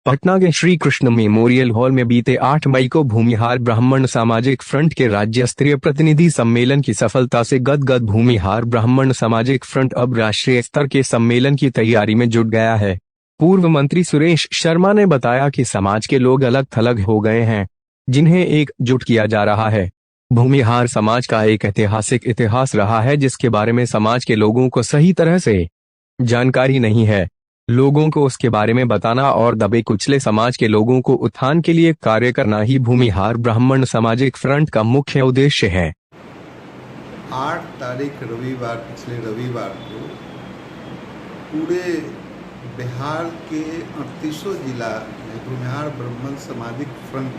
पटना के Shri Krishna memorial hall में बीते 8 मई को भूमिहार ब्राह्मण सामाजिक फ्रंट के राज्य स्तरीय प्रतिनिधि सम्मेलन की सफलता से गदगद भूमिहार ब्राह्मण सामाजिक फ्रंट अब राष्ट्रीय स्तर के सम्मेलन की तैयारी में जुट गया है। पूर्व मंत्री सुरेश शर्मा ने बताया कि समाज के लोग अलग थलग हो गए हैं, जिन्हें एकजुट किया जा रहा है। भूमिहार समाज का एक ऐतिहासिक इतिहास रहा है, जिसके बारे में समाज के लोगों को सही तरह से जानकारी नहीं है। लोगों को उसके बारे में बताना और दबे कुचले समाज के लोगों को उत्थान के लिए कार्य करना ही भूमिहार ब्राह्मण सामाजिक फ्रंट का मुख्य उद्देश्य है। 8 तारीख रविवार, पिछले रविवार को पूरे बिहार के 38 जिला में भूमिहार ब्राह्मण सामाजिक फ्रंट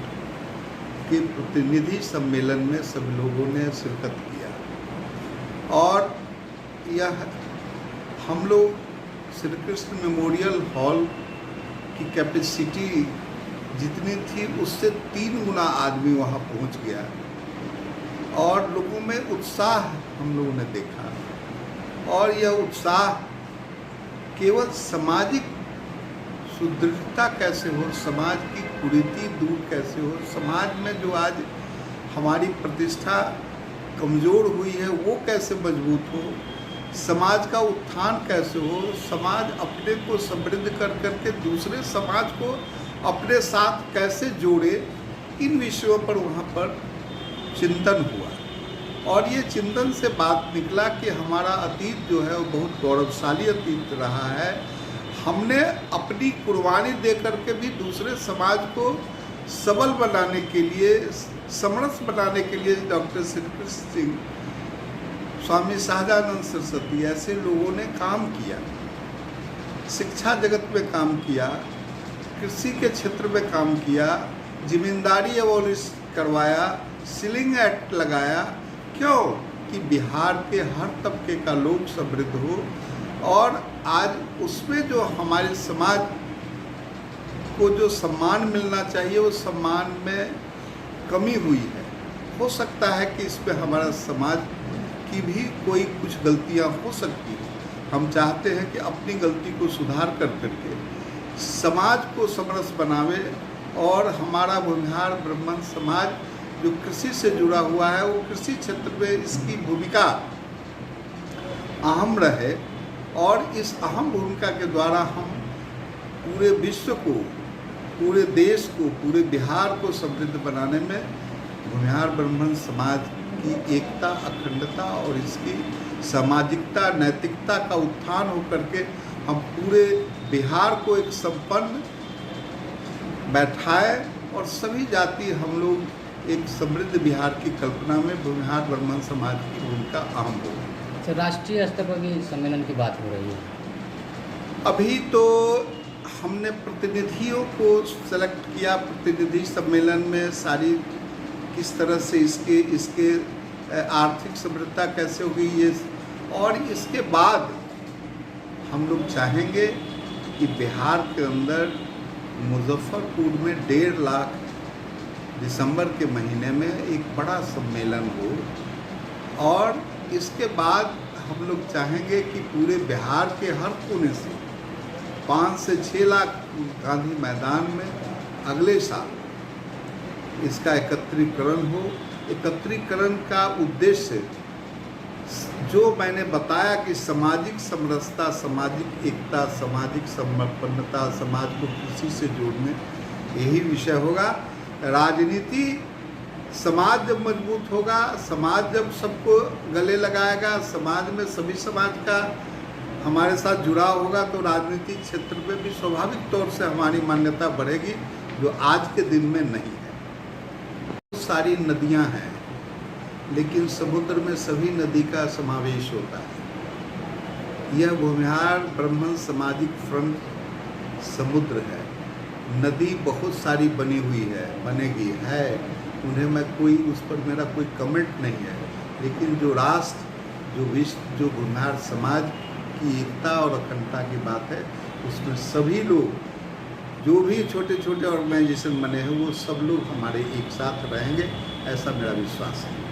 के प्रतिनिधि सम्मेलन में सब लोगों ने शिरकत किया और यह हम लोग श्री कृष्ण मेमोरियल हॉल की कैपेसिटी जितनी थी उससे 3 गुना आदमी वहाँ पहुँच गया और लोगों में उत्साह हम लोगों ने देखा। और यह उत्साह केवल सामाजिक सुदृढ़ता कैसे हो, समाज की कुरीति दूर कैसे हो, समाज में जो आज हमारी प्रतिष्ठा कमज़ोर हुई है वो कैसे मजबूत हो, समाज का उत्थान कैसे हो, समाज अपने को समृद्ध कर करके दूसरे समाज को अपने साथ कैसे जोड़े, इन विषयों पर वहाँ पर चिंतन हुआ। और ये चिंतन से बात निकला कि हमारा अतीत जो है वो बहुत गौरवशाली अतीत रहा है। हमने अपनी कुर्बानी दे करके भी दूसरे समाज को सबल बनाने के लिए, समरस बनाने के लिए डॉक्टर श्री कृष्ण सिंह, स्वामी शाहजानंद सरस्वती ऐसे लोगों ने काम किया, शिक्षा जगत में काम किया, कृषि के क्षेत्र में काम किया, जिम्मेदारी अबॉलिश करवाया, सीलिंग एक्ट लगाया। क्यों? कि बिहार के हर तबके का लोग समृद्ध हो। और आज उसमें जो हमारे समाज को जो सम्मान मिलना चाहिए वो सम्मान में कमी हुई है। हो सकता है कि इसमें हमारा समाज की भी कोई कुछ गलतियां हो सकती हैं। हम चाहते हैं कि अपनी गलती को सुधार कर करके समाज को समरस बनावे और हमारा भूमिहार ब्राह्मण समाज जो कृषि से जुड़ा हुआ है वो कृषि क्षेत्र में इसकी भूमिका अहम रहे और इस अहम भूमिका के द्वारा हम पूरे विश्व को, पूरे देश को, पूरे बिहार को समृद्ध बनाने में भूमिहार ब्राह्मण समाज की एकता, अखंडता और इसकी सामाजिकता, नैतिकता का उत्थान होकर के हम पूरे बिहार को एक संपन्न बैठाए और सभी जाति हम लोग एक समृद्ध बिहार की कल्पना में भूमिहार ब्राह्मण समाज की भूमिका अहम हो। अच्छा, राष्ट्रीय स्तर पर भी सम्मेलन की बात हो रही है। अभी तो हमने प्रतिनिधियों को सेलेक्ट किया। प्रतिनिधि सम्मेलन में सारी किस तरह से इसके आर्थिक समृद्धता कैसे होगी ये, और इसके बाद हम लोग चाहेंगे कि बिहार के अंदर मुजफ्फरपुर में 1.5 लाख दिसंबर के महीने में एक बड़ा सम्मेलन हो। और इसके बाद हम लोग चाहेंगे कि पूरे बिहार के हर कोने से 5 से 6 लाख गांधी मैदान में अगले साल इसका एकत्रीकरण हो। एकत्रीकरण का उद्देश्य जो मैंने बताया कि सामाजिक समरसता, सामाजिक एकता, सामाजिक समर्पणता, समाज को कृषि से जोड़ने, यही विषय होगा। राजनीति, समाज जब मजबूत होगा, समाज जब सबको गले लगाएगा, समाज में सभी समाज का हमारे साथ जुड़ाव होगा तो राजनीतिक क्षेत्र में भी स्वाभाविक तौर से हमारी मान्यता बढ़ेगी, जो आज के दिन में नहीं है। सारी नदियां हैं लेकिन समुद्र में सभी नदी का समावेश होता है। यह भूमिहार ब्राह्मण सामाजिक फ्रंट समुद्र है। नदी बहुत सारी बनी हुई है, बनेगी है, उन्हें मैं कोई, उस पर मेरा कोई कमेंट नहीं है। लेकिन जो राष्ट्र, जो विश्व, जो भूमिहार समाज की एकता और अखंडता की बात है, उसमें सभी लोग, जो भी छोटे छोटे ऑर्गेनाइजेशन बने हैं, वो सब लोग हमारे एक साथ रहेंगे, ऐसा मेरा विश्वास है।